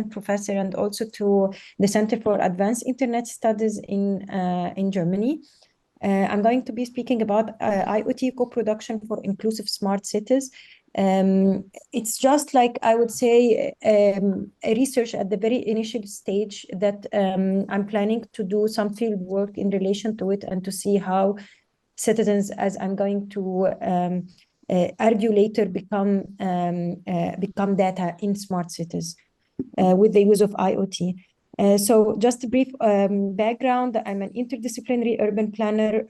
professor and also to the Center for Advanced Internet Studies in Germany. I'm going to be speaking about IoT co-production for inclusive smart cities. It's just like, I would say, a research at the very initial stage that I'm planning to do some field work in relation to it and to see how citizens, as I'm going to argue later, become data in smart cities with the use of IoT. So just a brief background, I'm an interdisciplinary urban planner.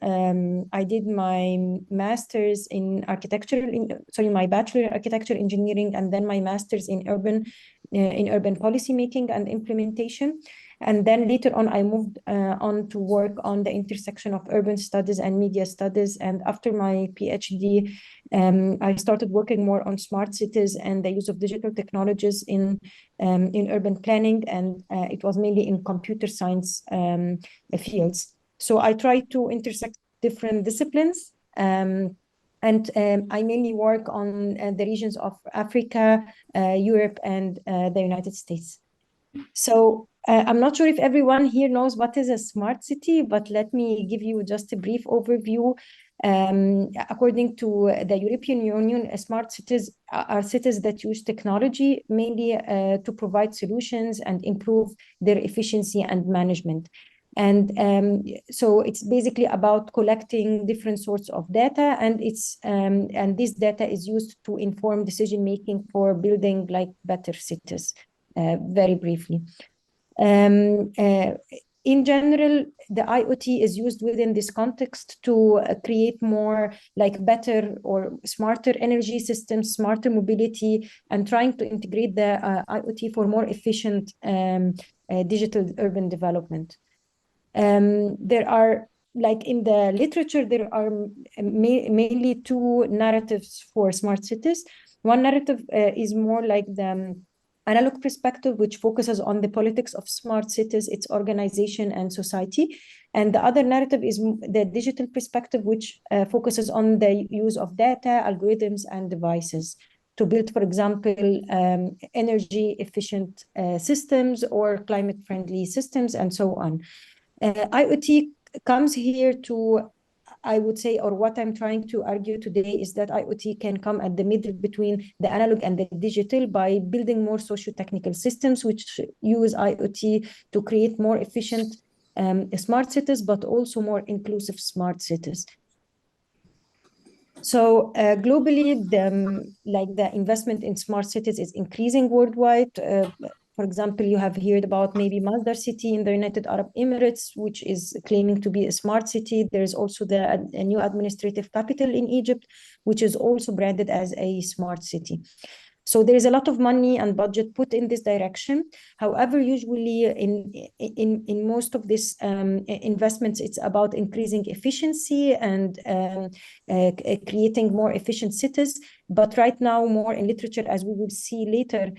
I did my master's in my bachelor in architecture engineering, and then my master's in urban policy making and implementation. And then later on, I moved on to work on the intersection of urban studies and media studies. And after my PhD, I started working more on smart cities and the use of digital technologies in urban planning, and it was mainly in computer science fields. So I try to intersect different disciplines, and I mainly work on the regions of Africa, Europe, and the United States. So I'm not sure if everyone here knows what is a smart city, but let me give you just a brief overview. According to the European Union, smart cities are cities that use technology mainly to provide solutions and improve their efficiency and management. And so it's basically about collecting different sorts of data, and and this data is used to inform decision making for building like better cities. Very briefly. In general, the IoT is used within this context to create more like better or smarter energy systems, smarter mobility, and trying to integrate the IoT for more efficient digital urban development. There are, like in the literature, there are mainly two narratives for smart cities. One narrative is more like the analog perspective, which focuses on the politics of smart cities, its organization and society. And the other narrative is the digital perspective, which focuses on the use of data, algorithms, and devices to build, for example, energy efficient systems or climate friendly systems and so on. IoT comes here to, I would say, or what I'm trying to argue today is that IoT can come at the middle between the analog and the digital by building more socio-technical systems which use IoT to create more efficient smart cities, but also more inclusive smart cities. So globally, the investment in smart cities is increasing worldwide. For example, you have heard about maybe Masdar city in the United Arab Emirates, which is claiming to be a smart city. There is also a new administrative capital in Egypt, which is also branded as a smart city. So there is a lot of money and budget put in this direction. However, usually in most of these investments, it's about increasing efficiency and creating more efficient cities. But right now, more in literature, as we will see later,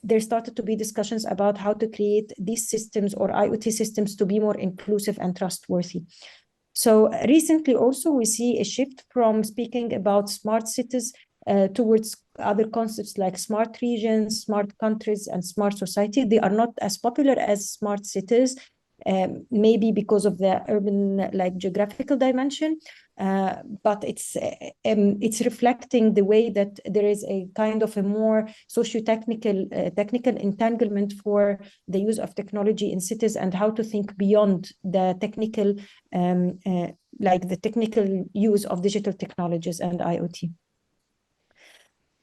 there started to be discussions about how to create these systems or IoT systems to be more inclusive and trustworthy. So recently also we see a shift from speaking about smart cities towards other concepts like smart regions, smart countries, and smart society. They are not as popular as smart cities, maybe because of the urban like geographical dimension, but it's reflecting the way that there is a kind of a more socio-technical technical entanglement for the use of technology in cities and how to think beyond the technical like the technical use of digital technologies and IoT.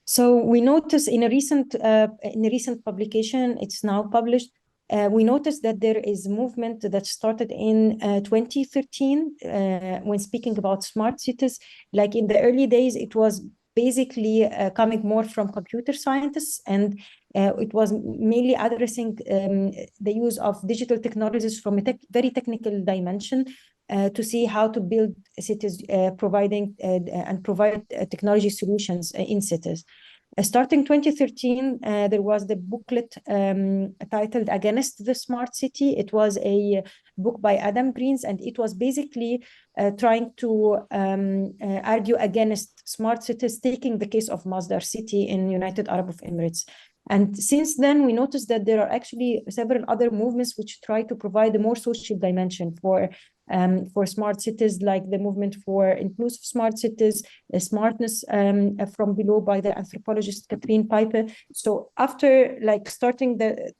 So we notice in a recent publication, it's now published, we noticed that there is a movement that started in 2013 when speaking about smart cities. Like in the early days, it was basically coming more from computer scientists, and it was mainly addressing the use of digital technologies from a very technical dimension to see how to build cities, providing and provide technology solutions in cities. Starting 2013, there was the booklet titled Against the Smart City. It was a book by Adam Greens, and it was basically trying to argue against smart cities, taking the case of Masdar city in United Arab Emirates. And since then, we noticed that there are actually several other movements which try to provide a more social dimension for smart cities, like the movement for inclusive smart cities, smartness from below by the anthropologist Katrien Pipe. So after like starting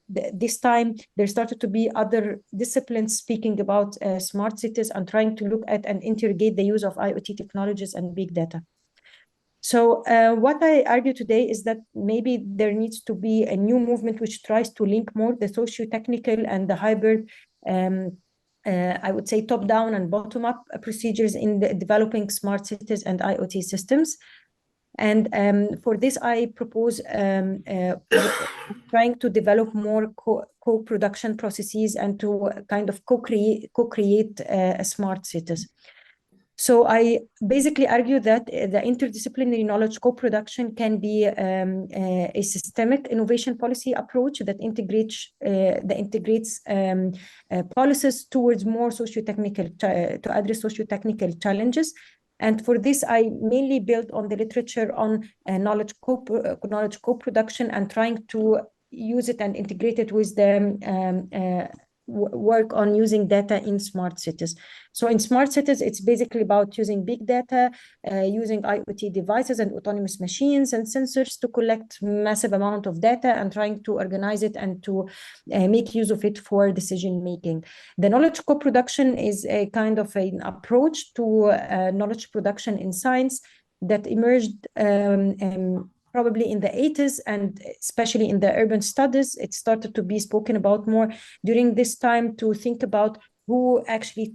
this time, there started to be other disciplines speaking about smart cities and trying to look at and interrogate the use of IoT technologies and big data. So what I argue today is that maybe there needs to be a new movement which tries to link more the socio-technical and the hybrid, I would say top-down and bottom-up procedures in developing smart cities and IoT systems. And for this, I propose trying to develop more co-production processes and to kind of co-create smart cities. So I basically argue that the interdisciplinary knowledge co-production can be a systemic innovation policy approach that integrates policies towards more socio-technical to address socio-technical challenges. And for this, I mainly built on the literature on knowledge co-production and trying to use it and integrate it with the work on using data in smart cities. So in smart cities, it's basically about using big data, using IoT devices and autonomous machines and sensors to collect massive amount of data and trying to organize it and to make use of it for decision making. The knowledge co-production is a kind of an approach to knowledge production in science that emerged probably in the 80s, and especially in the urban studies. It started to be spoken about more during this time to think about who actually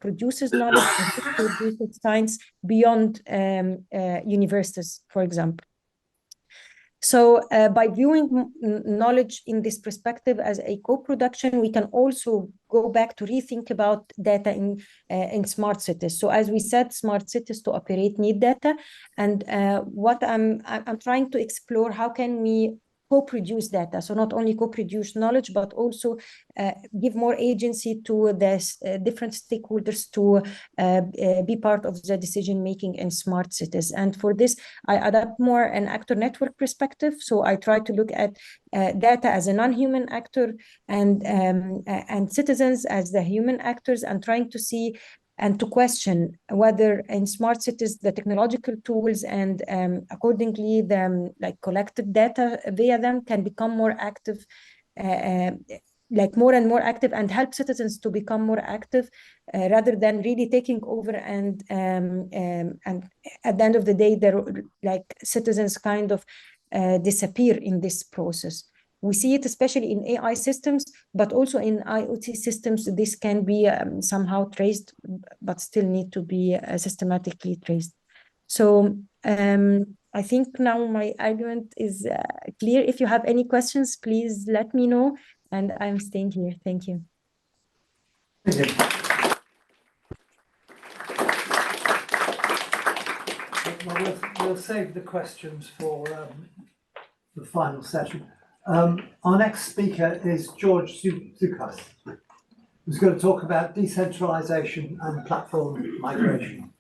produces knowledge and produces science beyond universities, for example. So by viewing knowledge in this perspective as a co-production, we can also go back to rethink about data in smart cities. So as we said, smart cities to operate need data. And what I'm trying to explore, how can we co-produce data? So not only co-produce knowledge, but also give more agency to the different stakeholders to be part of the decision-making in smart cities. And for this, I adapt more an actor network perspective. So I try to look at data as a non-human actor and citizens as the human actors, and trying to see and to question whether in smart cities the technological tools and accordingly the collected data via them can become more active, more and more active, and help citizens to become more active rather than really taking over and at the end of the day citizens kind of disappear in this process. We see it especially in AI systems, but also in IoT systems. This can be somehow traced, but still need to be systematically traced. So I think now my argument is clear. If you have any questions, please let me know. And I'm staying here. Thank you. Thank you. Well, we'll save the questions for the final session. Our next speaker is George Zukas, who's going to talk about decentralization and platform migration.